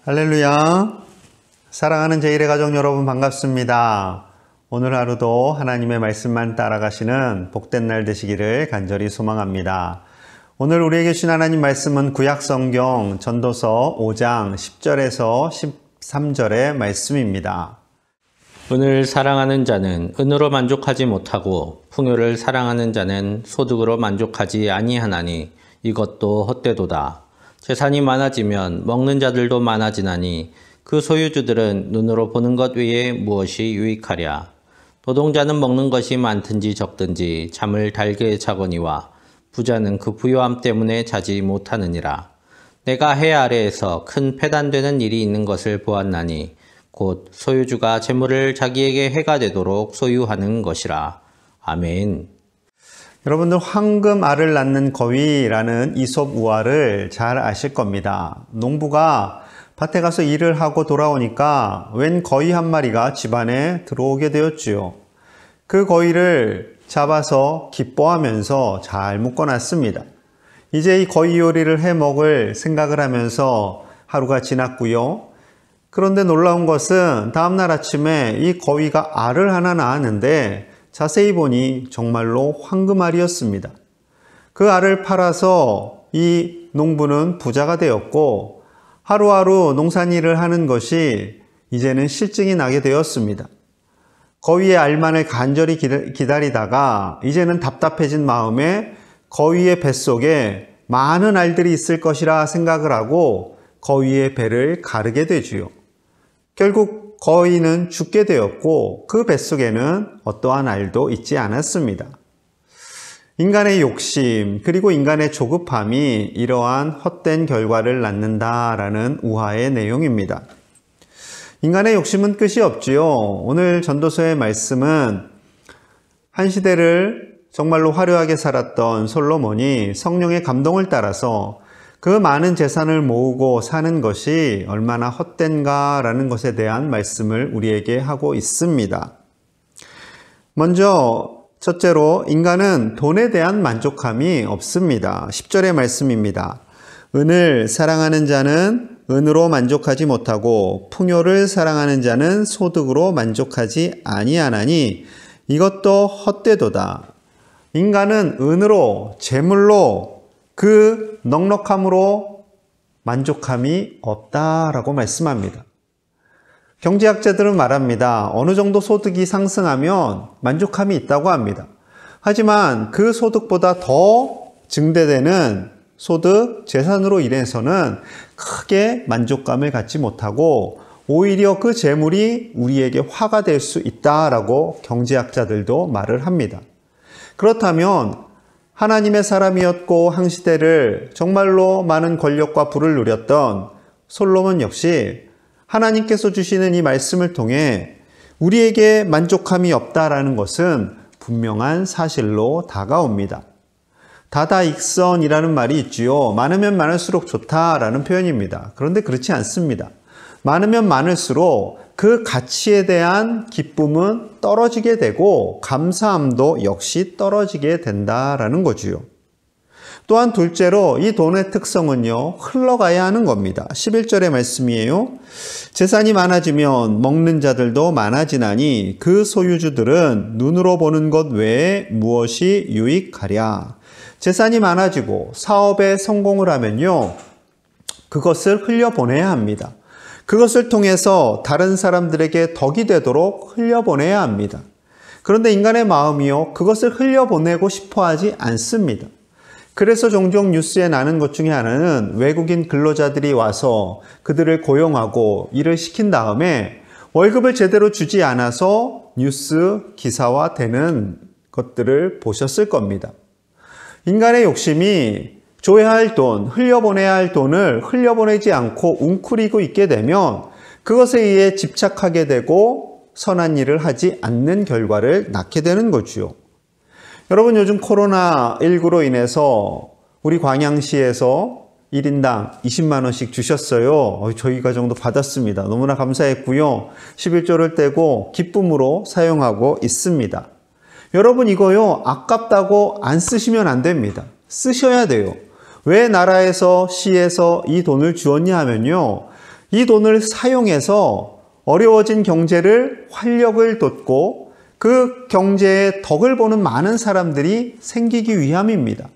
할렐루야. 사랑하는 제1의 가족 여러분 반갑습니다. 오늘 하루도 하나님의 말씀만 따라가시는 복된 날 되시기를 간절히 소망합니다. 오늘 우리에게 주신 하나님 말씀은 구약성경 전도서 5장 10절에서 13절의 말씀입니다. 은을 사랑하는 자는 은으로 만족하지 못하고 풍요를 사랑하는 자는 소득으로 만족하지 아니하나니 이것도 헛되도다. 재산이 많아지면 먹는 자들도 많아지나니 그 소유주들은 눈으로 보는 것 외에 무엇이 유익하랴. 노동자는 먹는 것이 많든지 적든지 잠을 달게 자거니와 부자는 그 부요함 때문에 자지 못하느니라. 내가 해 아래에서 큰 패단되는 일이 있는 것을 보았나니 곧 소유주가 재물을 자기에게 해가 되도록 소유하는 것이라. 아멘. 여러분들 황금 알을 낳는 거위라는 이솝 우화를 잘 아실 겁니다. 농부가 밭에 가서 일을 하고 돌아오니까 웬 거위 한 마리가 집안에 들어오게 되었지요. 그 거위를 잡아서 기뻐하면서 잘 묶어놨습니다. 이제 이 거위 요리를 해 먹을 생각을 하면서 하루가 지났고요. 그런데 놀라운 것은 다음날 아침에 이 거위가 알을 하나 낳았는데 자세히 보니 정말로 황금알이었습니다. 그 알을 팔아서 이 농부는 부자가 되었고 하루하루 농산일을 하는 것이 이제는 실증이 나게 되었습니다. 거위의 알만을 간절히 기다리다가 이제는 답답해진 마음에 거위의 뱃속에 많은 알들이 있을 것이라 생각을 하고 거위의 배를 가르게 되지요. 결국 거위는 죽게 되었고 그 뱃속에는 어떠한 알도 있지 않았습니다. 인간의 욕심 그리고 인간의 조급함이 이러한 헛된 결과를 낳는다라는 우화의 내용입니다. 인간의 욕심은 끝이 없지요. 오늘 전도서의 말씀은 한 시대를 정말로 화려하게 살았던 솔로몬이 성령의 감동을 따라서 그 많은 재산을 모으고 사는 것이 얼마나 헛된가라는 것에 대한 말씀을 우리에게 하고 있습니다. 먼저 첫째로 인간은 돈에 대한 만족함이 없습니다. 10절의 말씀입니다. 은을 사랑하는 자는 은으로 만족하지 못하고 풍요를 사랑하는 자는 소득으로 만족하지 아니하나니 이것도 헛되도다. 인간은 은으로, 재물로, 그 넉넉함으로 만족함이 없다라고 말씀합니다. 경제학자들은 말합니다. 어느 정도 소득이 상승하면 만족함이 있다고 합니다. 하지만 그 소득보다 더 증대되는 소득, 재산으로 인해서는 크게 만족감을 갖지 못하고 오히려 그 재물이 우리에게 화가 될 수 있다라고 경제학자들도 말을 합니다. 그렇다면 하나님의 사람이었고 항시대를 정말로 많은 권력과 부를 누렸던 솔로몬 역시 하나님께서 주시는 이 말씀을 통해 우리에게 만족함이 없다라는 것은 분명한 사실로 다가옵니다. 다다익선이라는 말이 있지요. 많으면 많을수록 좋다라는 표현입니다. 그런데 그렇지 않습니다. 많으면 많을수록 그 가치에 대한 기쁨은 떨어지게 되고 감사함도 역시 떨어지게 된다라는 거지요. 또한 둘째로 이 돈의 특성은요, 흘러가야 하는 겁니다. 11절의 말씀이에요. 재산이 많아지면 먹는 자들도 많아지나니 그 소유주들은 눈으로 보는 것 외에 무엇이 유익하랴. 재산이 많아지고 사업에 성공을 하면요, 그것을 흘려보내야 합니다. 그것을 통해서 다른 사람들에게 덕이 되도록 흘려보내야 합니다. 그런데 인간의 마음이요, 그것을 흘려보내고 싶어 하지 않습니다. 그래서 종종 뉴스에 나는 것 중에 하나는 외국인 근로자들이 와서 그들을 고용하고 일을 시킨 다음에 월급을 제대로 주지 않아서 뉴스 기사화되는 것들을 보셨을 겁니다. 인간의 욕심이 줘야 할 돈, 흘려보내야 할 돈을 흘려보내지 않고 웅크리고 있게 되면 그것에 의해 집착하게 되고 선한 일을 하지 않는 결과를 낳게 되는 거죠. 여러분, 요즘 코로나19로 인해서 우리 광양시에서 1인당 20만 원씩 주셨어요. 저희 가정도 받았습니다. 너무나 감사했고요. 11조를 떼고 기쁨으로 사용하고 있습니다. 여러분 이거요, 아깝다고 안 쓰시면 안 됩니다. 쓰셔야 돼요. 왜 나라에서 시에서 이 돈을 주었냐 하면요, 이 돈을 사용해서 어려워진 경제를 활력을 돋고 그 경제에 덕을 보는 많은 사람들이 생기기 위함입니다.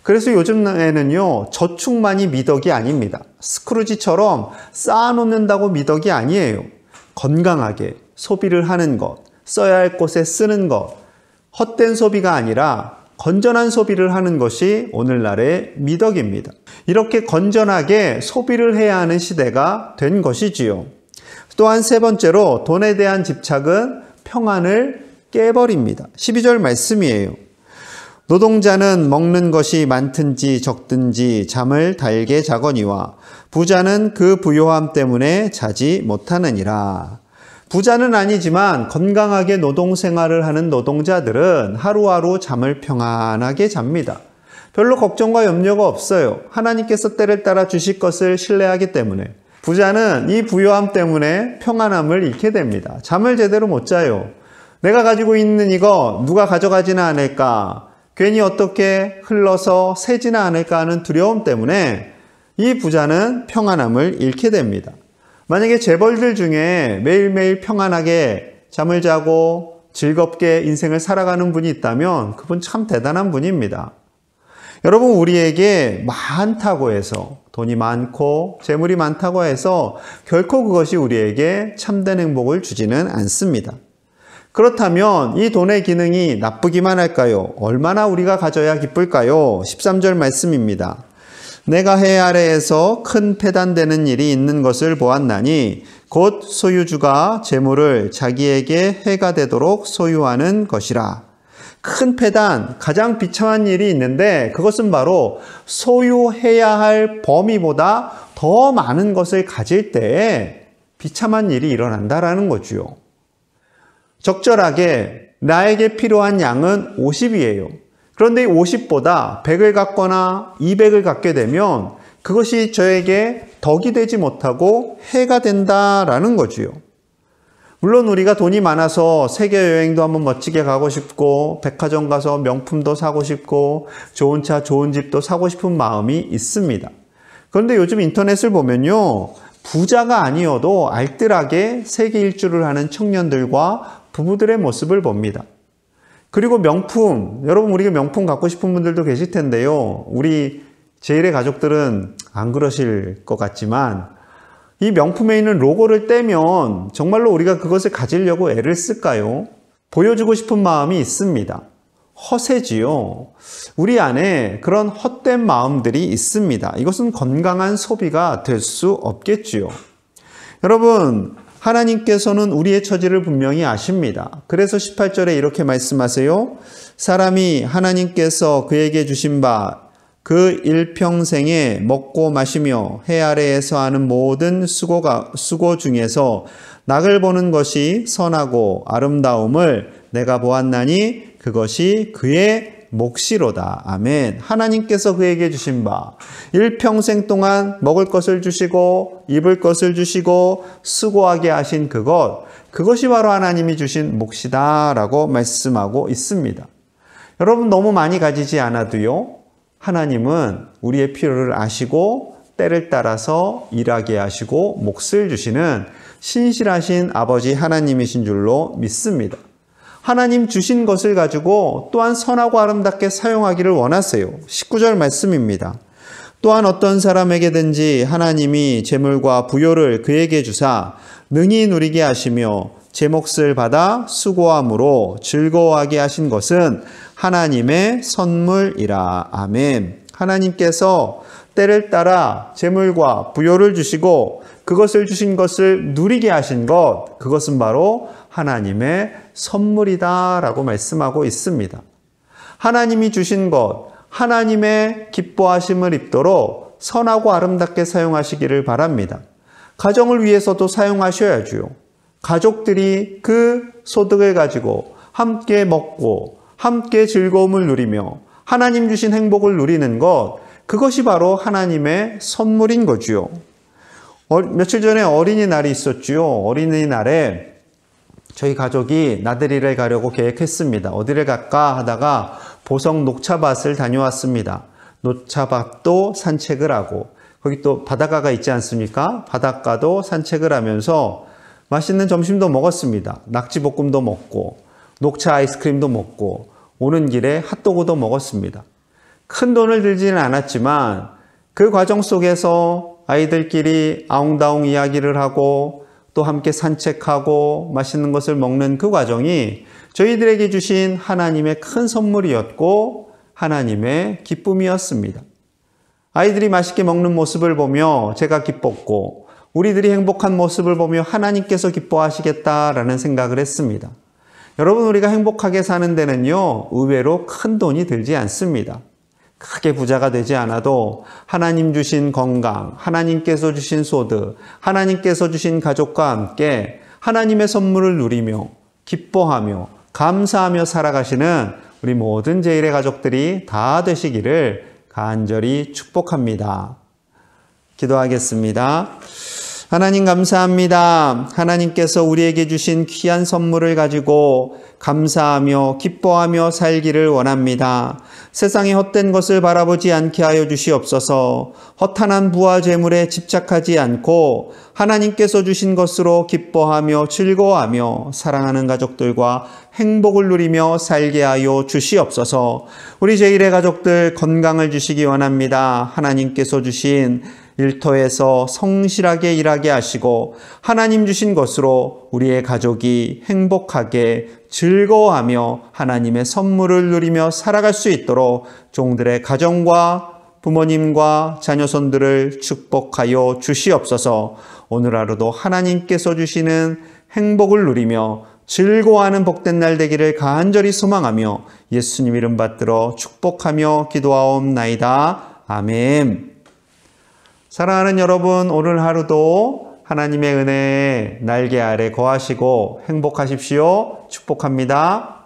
그래서 요즘에는요, 저축만이 미덕이 아닙니다. 스크루지처럼 쌓아놓는다고 미덕이 아니에요. 건강하게 소비를 하는 것, 써야 할 곳에 쓰는 것, 헛된 소비가 아니라 건전한 소비를 하는 것이 오늘날의 미덕입니다. 이렇게 건전하게 소비를 해야 하는 시대가 된 것이지요. 또한 세 번째로 돈에 대한 집착은 평안을 깨버립니다. 12절 말씀이에요. 노동자는 먹는 것이 많든지 적든지 잠을 달게 자거니와 부자는 그 부요함 때문에 자지 못하느니라. 부자는 아니지만 건강하게 노동생활을 하는 노동자들은 하루하루 잠을 평안하게 잡니다. 별로 걱정과 염려가 없어요. 하나님께서 때를 따라 주실 것을 신뢰하기 때문에. 부자는 이 부요함 때문에 평안함을 잃게 됩니다. 잠을 제대로 못 자요. 내가 가지고 있는 이거 누가 가져가지는 않을까? 괜히 어떻게 흘러서 새지는 않을까 하는 두려움 때문에 이 부자는 평안함을 잃게 됩니다. 만약에 재벌들 중에 매일매일 평안하게 잠을 자고 즐겁게 인생을 살아가는 분이 있다면 그분 참 대단한 분입니다. 여러분, 우리에게 많다고 해서, 돈이 많고 재물이 많다고 해서 결코 그것이 우리에게 참된 행복을 주지는 않습니다. 그렇다면 이 돈의 기능이 나쁘기만 할까요? 얼마나 우리가 가져야 기쁠까요? 13절 말씀입니다. 내가 해 아래에서 큰 패단되는 일이 있는 것을 보았나니 곧 소유주가 재물을 자기에게 해가 되도록 소유하는 것이라. 큰 패단, 가장 비참한 일이 있는데 그것은 바로 소유해야 할 범위보다 더 많은 것을 가질 때에 비참한 일이 일어난다라는 거지요. 적절하게 나에게 필요한 양은 50이에요. 그런데 이 50보다 100을 갖거나 200을 갖게 되면 그것이 저에게 덕이 되지 못하고 해가 된다라는 거지요. 물론 우리가 돈이 많아서 세계 여행도 한번 멋지게 가고 싶고 백화점 가서 명품도 사고 싶고 좋은 차, 좋은 집도 사고 싶은 마음이 있습니다. 그런데 요즘 인터넷을 보면요, 부자가 아니어도 알뜰하게 세계 일주를 하는 청년들과 부부들의 모습을 봅니다. 그리고 명품, 여러분 우리가 명품 갖고 싶은 분들도 계실 텐데요. 우리 제1의 가족들은 안 그러실 것 같지만 이 명품에 있는 로고를 떼면 정말로 우리가 그것을 가지려고 애를 쓸까요? 보여주고 싶은 마음이 있습니다. 허세지요. 우리 안에 그런 헛된 마음들이 있습니다. 이것은 건강한 소비가 될 수 없겠지요. 여러분, 하나님께서는 우리의 처지를 분명히 아십니다. 그래서 18절에 이렇게 말씀하세요. 사람이 하나님께서 그에게 주신 바 그 일평생에 먹고 마시며 해 아래에서 하는 모든 수고 중에서 낙을 보는 것이 선하고 아름다움을 내가 보았나니 그것이 그의 몫이로다. 아멘. 하나님께서 그에게 주신 바, 일평생 동안 먹을 것을 주시고 입을 것을 주시고 수고하게 하신 그것이 바로 하나님이 주신 몫이다 라고 말씀하고 있습니다. 여러분, 너무 많이 가지지 않아도요, 하나님은 우리의 필요를 아시고 때를 따라서 일하게 하시고 몫을 주시는 신실하신 아버지 하나님이신 줄로 믿습니다. 하나님 주신 것을 가지고 또한 선하고 아름답게 사용하기를 원하세요. 19절 말씀입니다. 또한 어떤 사람에게든지 하나님이 재물과 부요를 그에게 주사 능히 누리게 하시며 제 몫을 받아 수고함으로 즐거워하게 하신 것은 하나님의 선물이라. 아멘. 하나님께서 때를 따라 재물과 부요를 주시고 그것을 주신 것을 누리게 하신 것, 그것은 바로 하나님의 선물이다 라고 말씀하고 있습니다. 하나님이 주신 것, 하나님의 기뻐하심을 입도록 선하고 아름답게 사용하시기를 바랍니다. 가정을 위해서도 사용하셔야죠. 가족들이 그 소득을 가지고 함께 먹고 함께 즐거움을 누리며 하나님 주신 행복을 누리는 것, 그것이 바로 하나님의 선물인 거지요. 며칠 전에 어린이날이 있었지요. 어린이날에 저희 가족이 나들이를 가려고 계획했습니다. 어디를 갈까 하다가 보성 녹차밭을 다녀왔습니다. 녹차밭도 산책을 하고 거기 또 바닷가가 있지 않습니까? 바닷가도 산책을 하면서 맛있는 점심도 먹었습니다. 낙지볶음도 먹고 녹차 아이스크림도 먹고 오는 길에 핫도그도 먹었습니다. 큰 돈을 들지는 않았지만 그 과정 속에서 아이들끼리 아웅다웅 이야기를 하고 또 함께 산책하고 맛있는 것을 먹는 그 과정이 저희들에게 주신 하나님의 큰 선물이었고 하나님의 기쁨이었습니다. 아이들이 맛있게 먹는 모습을 보며 제가 기뻤고 우리들이 행복한 모습을 보며 하나님께서 기뻐하시겠다라는 생각을 했습니다. 여러분, 우리가 행복하게 사는 데는요, 의외로 큰 돈이 들지 않습니다. 크게 부자가 되지 않아도 하나님 주신 건강, 하나님께서 주신 소득, 하나님께서 주신 가족과 함께 하나님의 선물을 누리며 기뻐하며 감사하며 살아가시는 우리 모든 제1의 가족들이 다 되시기를 간절히 축복합니다. 기도하겠습니다. 하나님 감사합니다. 하나님께서 우리에게 주신 귀한 선물을 가지고 감사하며 기뻐하며 살기를 원합니다. 세상의 헛된 것을 바라보지 않게 하여 주시옵소서. 허탄한 부와 재물에 집착하지 않고 하나님께서 주신 것으로 기뻐하며 즐거워하며 사랑하는 가족들과 행복을 누리며 살게 하여 주시옵소서. 우리 제1의 가족들 건강을 주시기 원합니다. 하나님께서 주신 일터에서 성실하게 일하게 하시고 하나님 주신 것으로 우리의 가족이 행복하게 즐거워하며 하나님의 선물을 누리며 살아갈 수 있도록 종들의 가정과 부모님과 자녀손들을 축복하여 주시옵소서. 오늘 하루도 하나님께서 주시는 행복을 누리며 즐거워하는 복된 날 되기를 간절히 소망하며 예수님 이름 받들어 축복하며 기도하옵나이다. 아멘. 사랑하는 여러분, 오늘 하루도 하나님의 은혜에 날개 아래 거하시고 행복하십시오. 축복합니다.